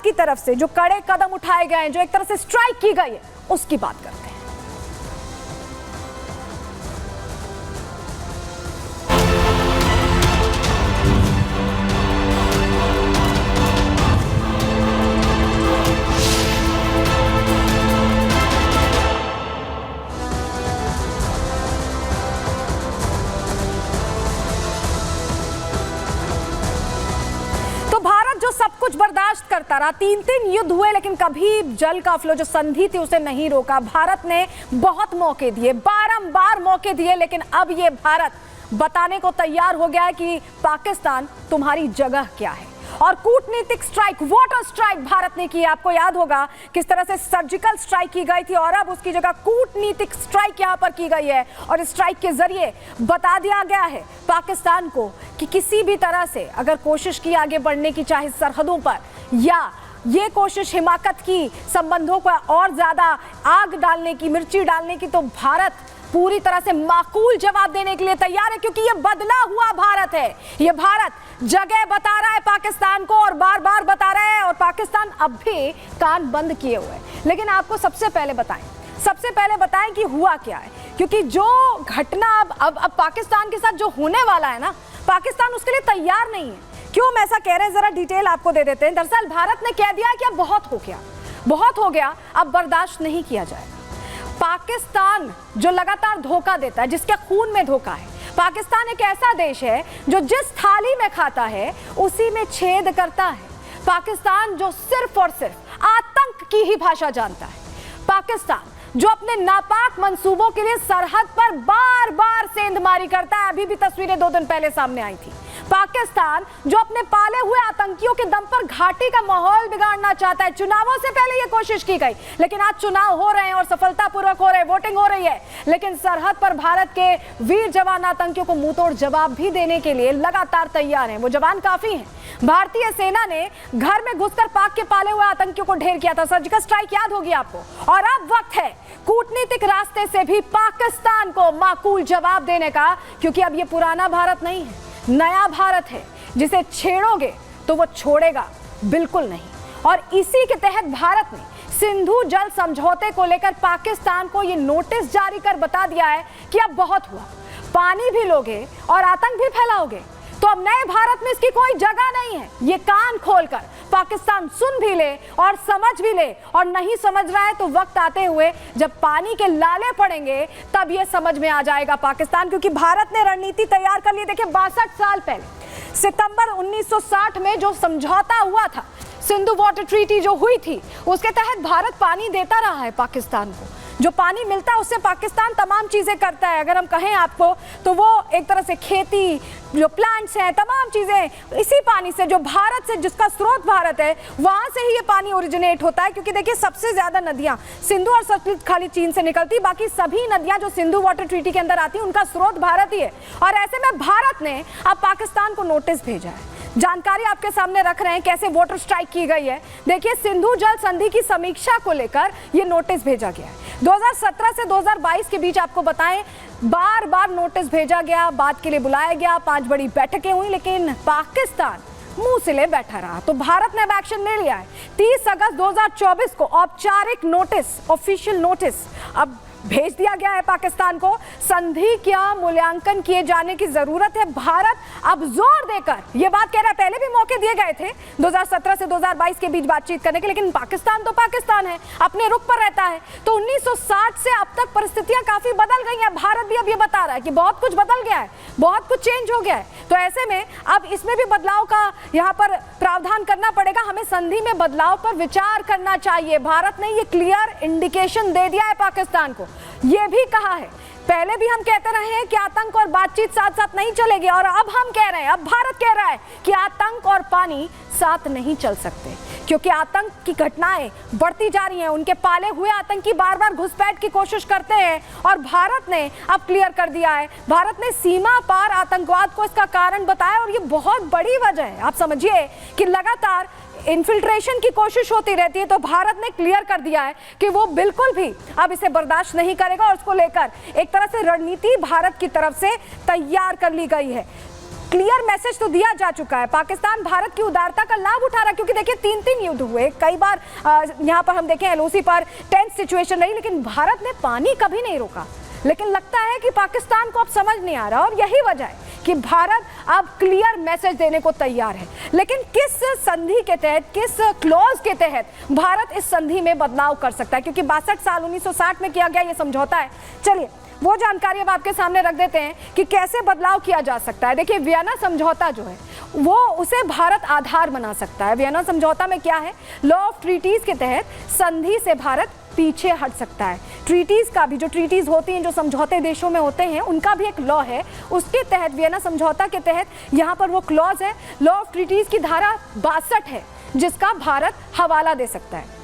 की तरफ से जो कड़े कदम उठाए गए हैं, जो एक तरह से स्ट्राइक की गई है, उसकी बात करते हैं। सब कुछ बर्दाश्त करता रहा, 3 युद्ध हुए, लेकिन कभी जल का फ्लो जो संधि थी उसे नहीं रोका। भारत ने बहुत मौके दिए, बारंबार मौके दिए, लेकिन अब ये भारत बताने को तैयार हो गया है कि पाकिस्तान तुम्हारी जगह क्या है। और कूटनीतिक स्ट्राइक, वाटर स्ट्राइक भारत ने की। आपको याद होगा किस तरह से सर्जिकल स्ट्राइक की गई थी और अब उसकी जगह कूटनीतिक स्ट्राइक यहां पर की गई है। और इस स्ट्राइक के जरिए बता दिया गया है पाकिस्तान को कि किसी भी तरह से अगर कोशिश की आगे बढ़ने की, चाहे सरहदों पर या ये कोशिश हिमाकत की, संबंधों को और ज्यादा आग डालने की, मिर्ची डालने की, तो भारत पूरी तरह से माकूल जवाब देने के लिए तैयार है, क्योंकि ये बदला हुआ भारत है। ये भारत जगह बता रहा है पाकिस्तान को और बार बार बता रहा है, और पाकिस्तान अब भी कान बंद किए हुए है। लेकिन आपको सबसे पहले बताएं कि हुआ क्या है, क्योंकि जो घटना अब पाकिस्तान के साथ जो होने वाला है ना, पाकिस्तान उसके लिए तैयार नहीं है। क्यों हम ऐसा कह रहे हैं, जरा डिटेल आपको दे देते हैं। दरअसल भारत ने कह दिया है कि अब बहुत हो गया, अब बर्दाश्त नहीं किया जाएगा। पाकिस्तान जो लगातार धोखा देता है, जिसके खून में धोखा है, पाकिस्तान एक ऐसा देश है जो जिस थाली में खाता है उसी में छेद करता है। पाकिस्तान जो सिर्फ और सिर्फ आतंक की ही भाषा जानता है। पाकिस्तान जो अपने नापाक मंसूबों के लिए सरहद पर बार बार सेंधमारी करता है। अभी भी तस्वीरें 2 दिन पहले सामने आई थी। पाकिस्तान जो अपने पाले हुए आतंकियों के दम पर घाटी का माहौल बिगाड़ना चाहता है। चुनावों से पहले ये कोशिश की गई, लेकिन आज चुनाव हो रहे हैं और सफलतापूर्वक हो रहे हैं, वोटिंग हो रही है, लेकिन सरहद पर भारत के वीर जवान आतंकियों को मुंहतोड़ जवाब भी देने के लिए लगातार तैयार हैं। वो जवान काफी हैं। भारतीय सेना ने घर में घुसकर पाक के पाले हुए आतंकियों को ढेर किया था। सर्जिकल स्ट्राइक याद होगी आपको। और अब वक्त है कूटनीतिक रास्ते से भी पाकिस्तान को माकूल जवाब देने का, क्योंकि अब ये पुराना भारत नहीं है, नया भारत है, जिसे छेड़ोगे तो वो छोड़ेगा बिल्कुल नहीं। और इसी के तहत भारत ने सिंधु जल समझौते को लेकर पाकिस्तान को ये नोटिस जारी कर बता दिया है कि अब बहुत हुआ, पानी भी लोगे और आतंक भी फैलाओगे तो अब नए भारत में इसकी कोई जगह नहीं है। ये कान खोलकर पाकिस्तान सुन भी ले और समझ भी ले, और नहीं समझ रहा है तो वक्त आते हुए जब पानी के लाले पड़ेंगे तब ये समझ में आ जाएगा पाकिस्तान, क्योंकि भारत ने रणनीति तैयार कर ली। देखिए 62 साल पहले सितंबर 1960 में जो समझौता हुआ था, सिंधु वाटर ट्रीटी जो हुई थी, उसके तहत भारत पानी देता रहा है पाकिस्तान को। जो पानी मिलता है उससे पाकिस्तान तमाम चीजें करता है। अगर हम कहें आपको तो वो एक तरह से खेती, जो प्लांट्स हैं, तमाम चीजें इसी पानी से, जो भारत से, जिसका स्रोत भारत है, वहां से ही ये पानी ओरिजिनेट होता है। क्योंकि देखिए सबसे ज्यादा नदियां सिंधु और सतलुज खाली चीन से निकलती, बाकी सभी नदियां जो सिंधु वाटर ट्रीटी के अंदर आती है उनका स्रोत भारत ही है। और ऐसे में भारत ने अब पाकिस्तान को नोटिस भेजा है। जानकारी आपके सामने रख रहे हैं कैसे वाटर स्ट्राइक की गई है। देखिए सिंधु जल संधि की समीक्षा को लेकर यह नोटिस भेजा गया है। 2017 से 2022 के बीच आपको बताएं, बार बार नोटिस भेजा गया, बात के लिए बुलाया गया, 5 बड़ी बैठकें हुई, लेकिन पाकिस्तान मुंह सिले बैठा रहा। तो भारत ने अब एक्शन ले लिया है। 30 अगस्त 2024 को औपचारिक नोटिस, ऑफिशियल नोटिस अब भेज दिया गया है पाकिस्तान को। संधि का मूल्यांकन किए जाने की जरूरत है। भारत अब जोर देकर ये बात कह रहा है, पहले भी मौके दिए गए थे 2017 से 2022 के बीच बातचीत करने के, लेकिन पाकिस्तान तो पाकिस्तान है, अपने रुख पर रहता है। तो 1960 से अब तक परिस्थितियां काफी बदल गई हैं। भारत भी अब ये बता रहा है कि बहुत कुछ बदल गया है, बहुत कुछ चेंज हो गया है। तो ऐसे में अब इसमें भी बदलाव का यहाँ पर प्रावधान करना पड़ेगा। हमें संधि में बदलाव पर विचार करना चाहिए। भारत ने ये क्लियर इंडिकेशन दे दिया है पाकिस्तान को। ये भी कहा है, पहले भी हम कहते रहे हैं कि आतंक और बातचीत साथ साथ नहीं चलेगी, और अब हम कह रहे हैं, अब भारत कह रहा है कि आतंक और पानी साथ नहीं चल सकते, क्योंकि आतंक की घटनाएं बढ़ती जा रही हैं। उनके पाले हुए आतंकी बार बार घुसपैठ की कोशिश करते हैं, और भारत ने अब क्लियर कर दिया है। भारत ने सीमा पार आतंकवाद को इसका कारण बताया, और ये बहुत बड़ी वजह है। आप समझिए कि लगातार इन्फिल्ट्रेशन की कोशिश होती रहती है, तो भारत ने क्लियर कर दिया है कि वो बिल्कुल भी अब इसे बर्दाश्त नहीं करेगा, और उसको लेकर एक तरह से रणनीति भारत की तरफ से तैयार कर ली गई है। क्लियर मैसेज तो दिया जा चुका है। पाकिस्तान भारत की उदारता का लाभ उठा रहा है, क्योंकि देखिए 3 युद्ध हुए, कई बार यहाँ पर हम देखें एलओसी पर टेंस सिचुएशन रही, लेकिन भारत ने पानी कभी नहीं रोका। लेकिन लगता है कि पाकिस्तान को अब समझ नहीं आ रहा, और यही वजह है कि भारत अब क्लियर मैसेज देने को तैयार है। लेकिन किस संधि के तहत, किस क्लॉज के तहत भारत इस संधि में बदलाव कर सकता है, क्योंकि 62 साल 1960 में किया गया ये समझौता है। चलिए वो जानकारी अब आपके सामने रख देते हैं कि कैसे बदलाव किया जा सकता है। देखिए वियना समझौता जो है वो उसे भारत आधार बना सकता है। वियना समझौता में क्या है, लॉ ऑफ ट्रीटीज के तहत संधि से भारत पीछे हट सकता है। ट्रीटीज का भी, जो ट्रीटीज होती हैं जो समझौते देशों में होते हैं, उनका भी एक लॉ है। उसके तहत वियना समझौता के तहत यहाँ पर वो क्लॉज है, लॉ ऑफ ट्रीटीज की धारा 62 है, जिसका भारत हवाला दे सकता है।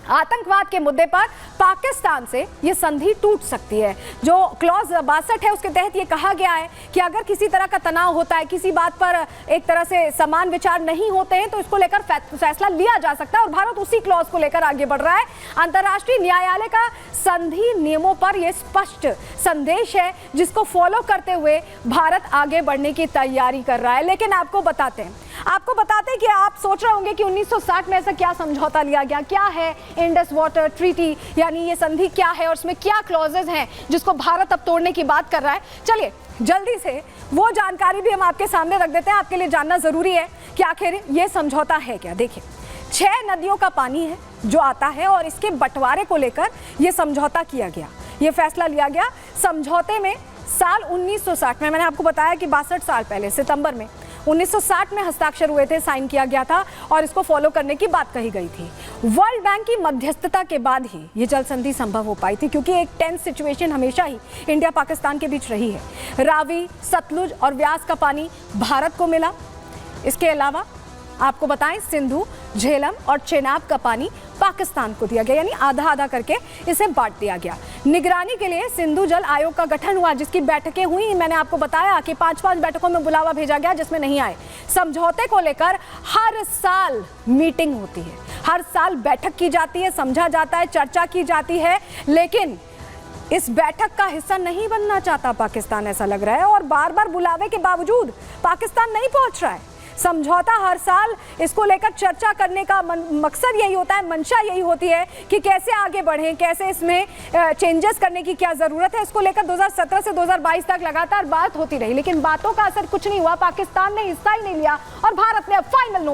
आतंकवाद के मुद्दे पर पाकिस्तान से ये संधि टूट सकती है। जो क्लॉज 62 है उसके तहत ये कहा गया है कि अगर किसी तरह का तनाव होता है, किसी बात पर एक तरह से समान विचार नहीं होते हैं, तो इसको लेकर फैसला लिया जा सकता है, और भारत उसी क्लॉज को लेकर आगे बढ़ रहा है। अंतर्राष्ट्रीय न्यायालय का संधि नियमों पर यह स्पष्ट संदेश है, जिसको फॉलो करते हुए भारत आगे बढ़ने की तैयारी कर रहा है। लेकिन आपको बताते हैं कि आप सोच रहे होंगे कि 1960 में ऐसा क्या समझौता लिया गया, क्या है इंडस वाटर ट्रीटी, यानी ये संधि क्या है और उसमें क्या क्लॉजेज हैं जिसको भारत अब तोड़ने की बात कर रहा है। चलिए जल्दी से वो जानकारी भी हम आपके सामने रख देते हैं, आपके लिए जानना जरूरी है कि आखिर ये समझौता है क्या। देखिए 6 नदियों का पानी है जो आता है, और इसके बंटवारे को लेकर यह समझौता किया गया, ये फैसला लिया गया। समझौते में साल 1960 में, मैंने आपको बताया कि 62 साल पहले सितंबर में 1960 में हस्ताक्षर हुए थे, साइन किया गया था, और इसको फॉलो करने की बात कही गई थी। वर्ल्ड बैंक की मध्यस्थता के बाद ही ये जल संधि संभव हो पाई थी, क्योंकि एक टेंस सिचुएशन हमेशा ही इंडिया पाकिस्तान के बीच रही है। रावी, सतलुज और व्यास का पानी भारत को मिला। इसके अलावा आपको बताएं सिंधु, झेलम और चेनाब का पानी पाकिस्तान को दिया गया, यानी आधा आधा करके इसे बांट दिया गया। निगरानी के लिए सिंधु जल आयोग का गठन हुआ, जिसकी बैठकें हुई। मैंने आपको बताया कि 5-5 बैठकों में बुलावा भेजा गया, जिसमें नहीं आए। समझौते को लेकर हर साल मीटिंग होती है, हर साल बैठक की जाती है, समझा जाता है, चर्चा की जाती है, लेकिन इस बैठक का हिस्सा नहीं बनना चाहता पाकिस्तान, ऐसा लग रहा है। और बार बार बुलावे के बावजूद पाकिस्तान नहीं पहुंच रहा है। समझौता हर साल इसको लेकर चर्चा करने का मकसद यही होता है, मंशा यही होती है कि कैसे आगे बढ़ें, कैसे इसमें चेंजेस करने की क्या ज़रूरत है। इसको लेकर 2017 से 2022 तक लगातार बात होती रही, लेकिन बातों का असर कुछ नहीं हुआ। पाकिस्तान ने हिस्सा ही नहीं लिया, और भारत ने अब फाइनल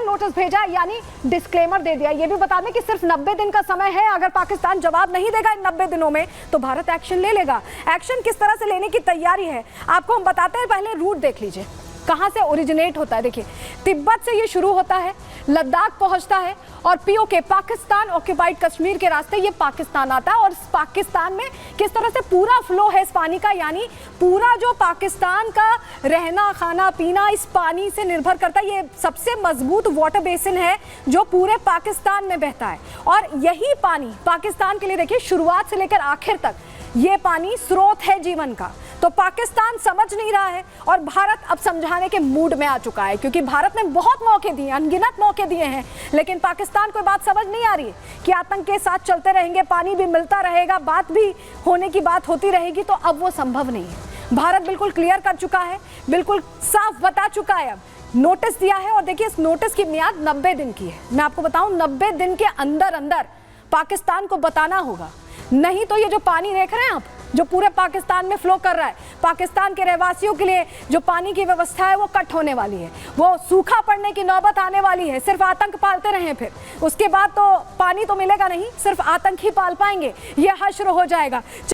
नोटिस भेजा, यानी डिस्क्लेमर दे दिया। ये भी बता दें कि सिर्फ 90 दिन का समय है। अगर पाकिस्तान जवाब नहीं देगा इन 90 दिनों में, तो भारत एक्शन ले लेगा। एक्शन किस तरह से लेने की तैयारी है आपको हम बताते हैं। पहले रूट देख लीजिए, कहाँ से ओरिजिनेट होता है। देखिए तिब्बत से ये शुरू होता है, लद्दाख पहुंचता है, और पीओके पाकिस्तान ऑक्यूपाइड कश्मीर के रास्ते ये पाकिस्तान आता है। और पाकिस्तान में किस तरह से पूरा फ्लो है इस पानी का, यानी पूरा जो पाकिस्तान का रहना खाना पीना इस पानी से निर्भर करता है। ये सबसे मजबूत वाटर बेसिन है जो पूरे पाकिस्तान में बहता है, और यही पानी पाकिस्तान के लिए देखिए शुरुआत से लेकर आखिर तक ये पानी स्रोत है जीवन का। तो पाकिस्तान समझ नहीं रहा है, और भारत अब समझाने के मूड में आ चुका है, क्योंकि भारत ने बहुत मौके दिए, अनगिनत मौके दिए हैं, लेकिन पाकिस्तान को बात समझ नहीं आ रही है कि आतंक के साथ चलते रहेंगे, पानी भी मिलता रहेगा, बात भी होने की बात होती रहेगी, तो अब वो संभव नहीं है। भारत बिल्कुल क्लियर कर चुका है, बिल्कुल साफ बता चुका है, अब नोटिस दिया है। और देखिए इस नोटिस की मियाद 90 दिन की है। मैं आपको बताऊं 90 दिन के अंदर अंदर पाकिस्तान को बताना होगा, नहीं तो ये जो पानी देख रहे हैं आप, जो पूरे पाकिस्तान में फ्लो कर रहा है, पाकिस्तान के रहवासियों के लिए जो पानी की व्यवस्था है वो कट होने वाली है, वो सूखा पड़ने की नौबत आने वाली है। सिर्फ आतंक पालते रहें, फिर उसके बाद तो पानी तो मिलेगा नहीं, सिर्फ आतंक ही पाल पाएंगे, ये हश्र हो जाएगा।